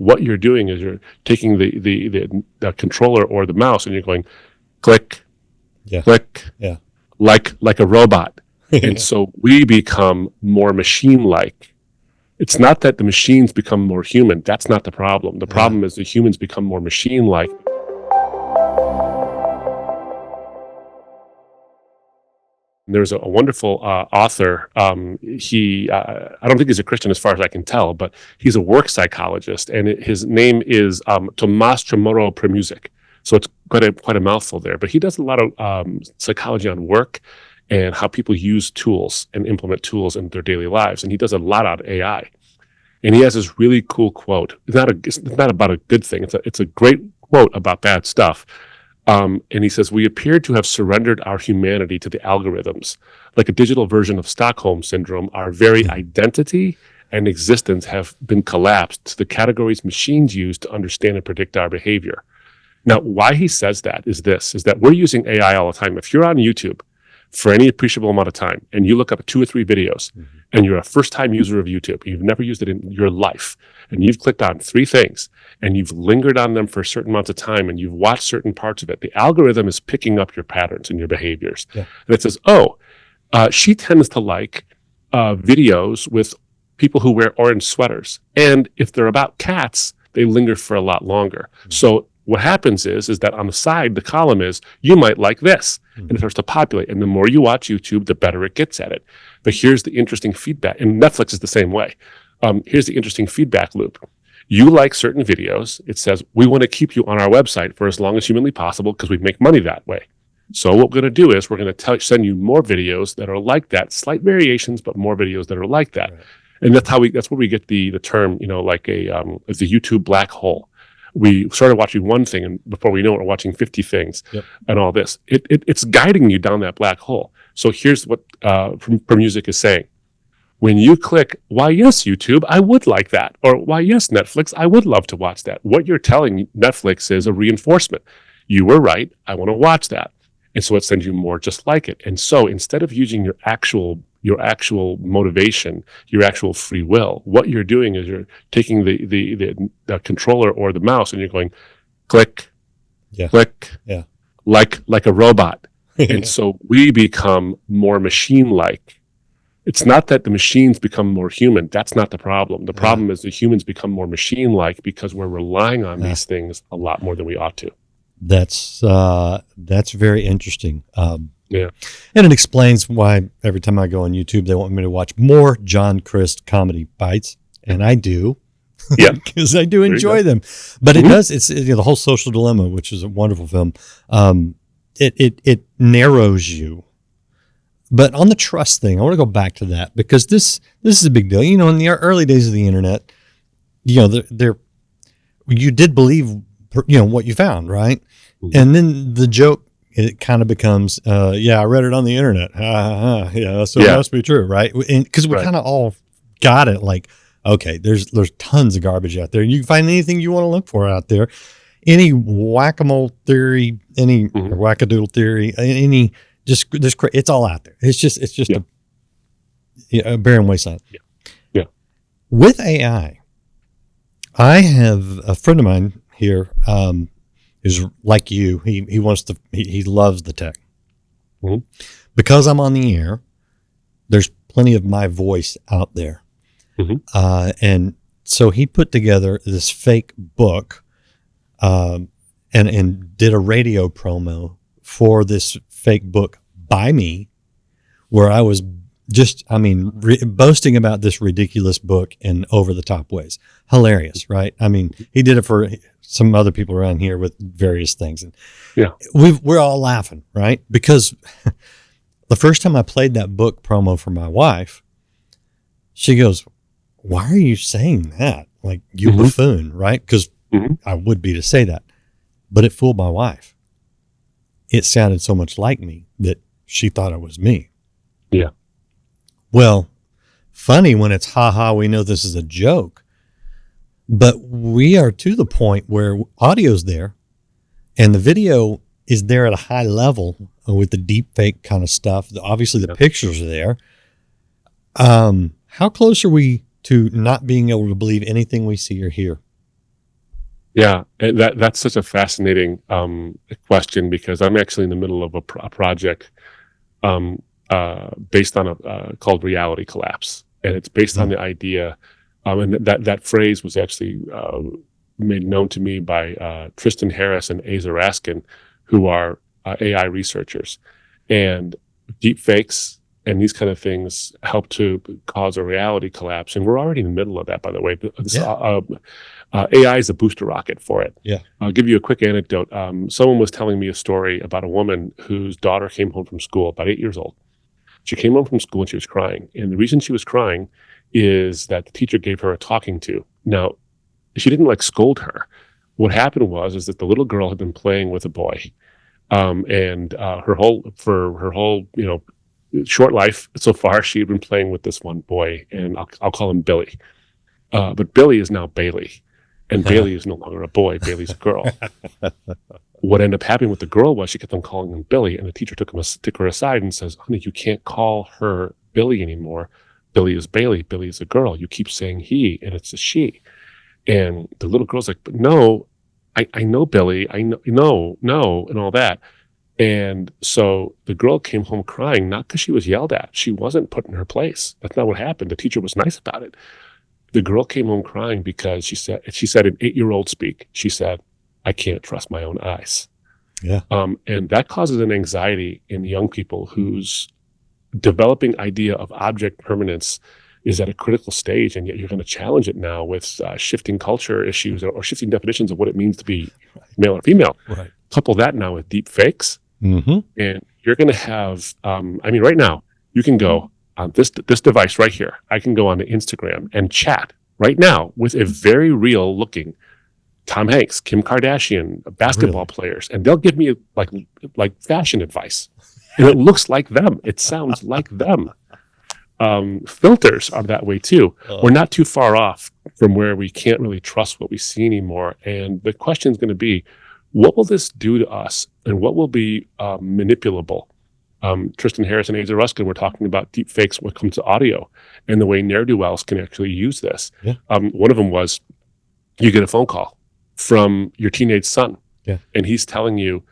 What you're doing is you're taking the controller or the mouse and you're going click, Yeah. click, Yeah. like a robot. And so we become more machine-like. It's not that the machines become more human. That's not the problem. The problem is the humans become more machine-like. There's a wonderful author. I don't think he's a Christian as far as I can tell, but he's a work psychologist, and his name is Tomás Chamorro Premusic. So it's quite a mouthful there. But he does a lot of psychology on work and how people use tools and implement tools in their daily lives. And he does a lot on AI. And he has this really cool quote. It's not about a good thing. It's a great quote about bad stuff. And he says, we appear to have surrendered our humanity to the algorithms. Like a digital version of Stockholm Syndrome, our very identity and existence have been collapsed to the categories machines use to understand and predict our behavior. Now, why he says that is that we're using AI all the time. If you're on YouTube for any appreciable amount of time and you look up 2 or 3 videos and you're a first-time user of YouTube, you've never used it in your life, and you've clicked on 3 things and you've lingered on them for a certain amount of time and you've watched certain parts of it, the algorithm is picking up your patterns and your behaviors. Yeah. And it says, she tends to like videos with people who wear orange sweaters. And if they're about cats, they linger for a lot longer. So what happens is that on the side, the column is, you might like this. And it starts to populate. And the more you watch YouTube, the better it gets at it. But here's the interesting feedback. And Netflix is the same way. Here's the interesting feedback loop. You like certain videos. It says, we want to keep you on our website for as long as humanly possible because we make money that way. So what we're going to do is we're going to send you more videos that are like that, slight variations, but more videos that are like that. Right. And that's where we get the term, like the YouTube black hole. We started watching one thing, and before we know it, we're watching 50 things and all this. It's guiding you down that black hole. So here's what Premusic is saying. When you click, why yes, YouTube, I would like that. Or why yes, Netflix, I would love to watch that. What you're telling Netflix is a reinforcement. You were right. I want to watch that. And so it sends you more just like it. And so instead of using your actual motivation, your actual free will, what you're doing is you're taking the controller or the mouse and you're going click, click, like a robot. And so we become more machine-like. It's not that the machines become more human. That's not the problem. The problem is the humans become more machine-like because we're relying on these things a lot more than we ought to. That's very interesting. And it explains why every time I go on YouTube, they want me to watch more John Crist comedy bites, and I do, because I do enjoy them. But it does. It's the whole Social Dilemma, which is a wonderful film. It narrows you. But on the trust thing, I want to go back to that because this is a big deal. In the early days of the internet, you did believe what you found, right? Mm-hmm. And then the joke, it kind of becomes, I read it on the internet. So it must be true, right? Because we kind of all got it. Like, okay, there's tons of garbage out there. You can find anything you want to look for out there. Any whack-a-mole theory, any wackadoodle theory, any it's all out there. It's just a barren wasteland. Yeah. With AI, I have a friend of mine here, who's like you. He loves the tech. Mm-hmm. Because I'm on the air, there's plenty of my voice out there. Mm-hmm. And so he put together this fake book, and did a radio promo for this fake book by me, where I was boasting about this ridiculous book in over the top ways. Hilarious, right? He did it for some other people around here with various things. And we're all laughing, right? Because the first time I played that book promo for my wife, she goes, why are you saying that? Like, you buffoon, right? Because I would be to say that. But it fooled my wife. It sounded so much like me that she thought it was me. Yeah. Well, funny when it's, we know this is a joke. But we are to the point where audio's there and the video is there at a high level with the deep fake kind of stuff. Obviously, the pictures are there. How close are we to not being able to believe anything we see or hear? Yeah, and that's such a fascinating question because I'm actually in the middle of a project um, based on a called reality collapse, and it's based on Mm. the idea, and that phrase was actually made known to me by Tristan Harris and Aza Raskin, who are AI researchers, and deep fakes and these kind of things help to cause a reality collapse, and we're already in the middle of that, by the way. Yeah. AI is a booster rocket for it. Yeah. I'll give you a quick anecdote. Someone was telling me a story about a woman whose daughter came home from school, about 8 years old. She came home from school and she was crying. And the reason she was crying is that the teacher gave her a talking to. Now, she didn't like scold her. What happened was is that the little girl had been playing with a boy, and for her whole short life so far, she had been playing with this one boy, and I'll call him Billy. But Billy is now Bailey, and Bailey is no longer a boy. Bailey's a girl. What ended up happening with the girl was she kept on calling him Billy, and the teacher took her aside and says, "Honey, you can't call her Billy anymore. Billy is Bailey. Billy is a girl. You keep saying he, and it's a she." And the little girl's like, "But no, I know Billy. I know, no, and all that." And so the girl came home crying, not because she was yelled at. She wasn't put in her place. That's not what happened. The teacher was nice about it. The girl came home crying because she said in 8-year-old speak, she said, "I can't trust my own eyes." Yeah. And that causes an anxiety in young people whose developing idea of object permanence is at a critical stage, and yet you're going to challenge it now with shifting culture issues or shifting definitions of what it means to be male or female. Right. Couple that now with deep fakes, Mm-hmm. and you're going to have. I mean, right now you can go on this device right here. I can go on to Instagram and chat right now with a very real looking Tom Hanks, Kim Kardashian, basketball Really? players, and they'll give me like fashion advice, and it looks like them. It sounds like them. Filters are that way too. We're not too far off from where we can't really trust what we see anymore. And the question is going to be, what will this do to us, and what will be manipulable? Tristan Harris and Aza Ruskin were talking about deep fakes when it comes to audio and the way ne'er-do-wells can actually use this. Yeah. One of them was you get a phone call from your teenage son, Yeah. and he's telling you,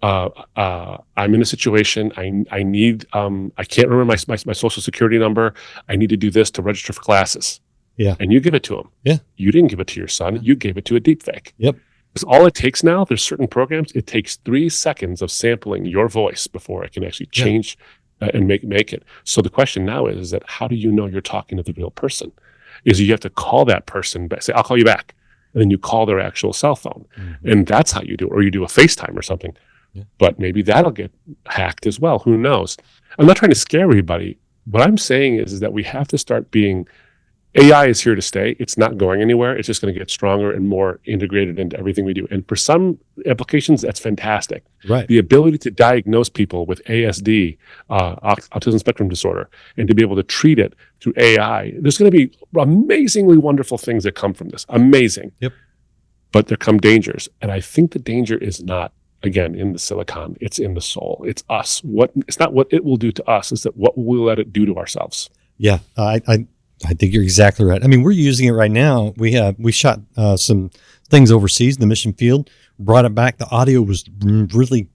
I'm in a situation. I need. I can't remember my social security number. I need to do this to register for classes. Yeah. And you give it to him. Yeah. You didn't give it to your son. You gave it to a deepfake. Yep. Because all it takes now, there's certain programs. It takes 3 seconds of sampling your voice before it can actually change and make it. So the question now is that how do you know you're talking to the real person? Is you have to call that person back, say, "I'll call you back," and then you call their actual cell phone, and that's how you do it. Or you do a FaceTime or something. Yeah. But maybe that'll get hacked as well. Who knows? I'm not trying to scare everybody. What I'm saying is that we have to start being. AI is here to stay. It's not going anywhere. It's just going to get stronger and more integrated into everything we do. And for some applications, that's fantastic. Right. The ability to diagnose people with ASD, autism spectrum disorder, and to be able to treat it through AI, there's going to be amazingly wonderful things that come from this. Amazing. Yep. But there come dangers. And I think the danger is not, again, in the silicon. It's in the soul. It's us. It's not what it will do to us. It's that what we'll let it do to ourselves. Yeah. I think you're exactly right. I mean, we're using it right now. We shot some things overseas in the mission field, brought it back. The audio was really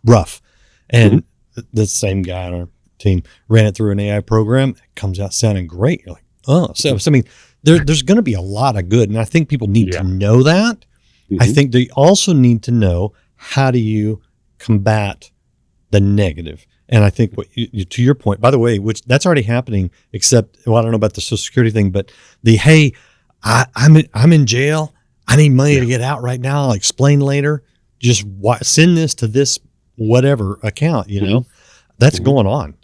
rough. And the same guy on our team ran it through an AI program. It comes out sounding great. You're like, oh, so I mean, there's going to be a lot of good. And I think people need to know that. I think they also need to know, how do you combat the negative? And I think what to your point, by the way, which that's already happening, except, well, I don't know about the Social Security thing, but hey, I'm in jail. I need money to get out right now. I'll explain later. Just send this to this whatever account, that's going on.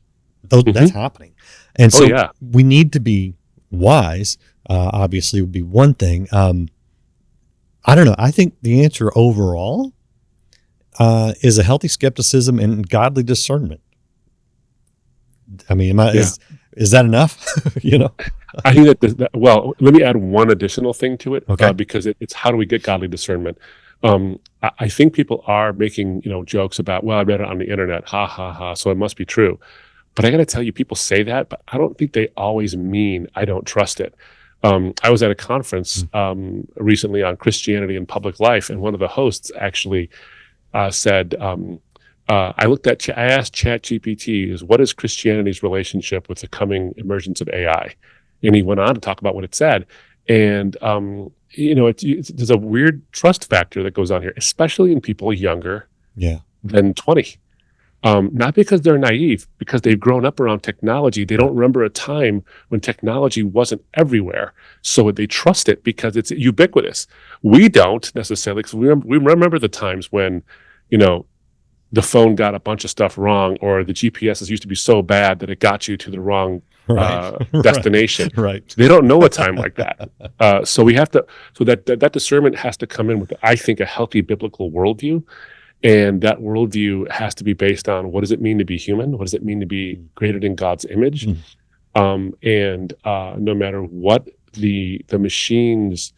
That's happening. And so we need to be wise, obviously would be one thing. I don't know. I think the answer overall is a healthy skepticism and godly discernment. I mean, is that enough? I think that well, let me add one additional thing to it, okay. Because it's how do we get godly discernment? I think people are making jokes about, well, I read it on the internet, ha ha ha, so it must be true. But I got to tell you, people say that, but I don't think they always mean I don't trust it. I was at a conference recently on Christianity and public life, and one of the hosts actually said, I asked ChatGPT, is what is Christianity's relationship with the coming emergence of AI? And he went on to talk about what it said. And, there's a weird trust factor that goes on here, especially in people younger Yeah. than 20. Not because they're naive, because they've grown up around technology. They don't remember a time when technology wasn't everywhere. So they trust it because it's ubiquitous. We don't necessarily, because we remember the times when, you know, the phone got a bunch of stuff wrong, or the GPSs used to be so bad that it got you to the wrong Right. destination. Right. They don't know a time like that. So we have to, so that discernment has to come in with, I think, a healthy biblical worldview. And that worldview has to be based on, what does it mean to be human? What does it mean to be created in God's image? No matter what the machines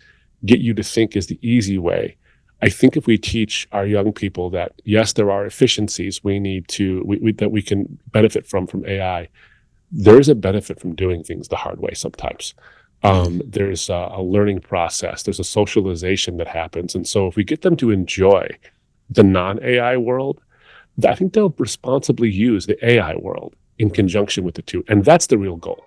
get you to think is the easy way, I think if we teach our young people that, yes, there are efficiencies we need to that we can benefit from AI, there is a benefit from doing things the hard way sometimes. There's a learning process. There's a socialization that happens. And so if we get them to enjoy the non-AI world, I think they'll responsibly use the AI world in conjunction with the two. And that's the real goal.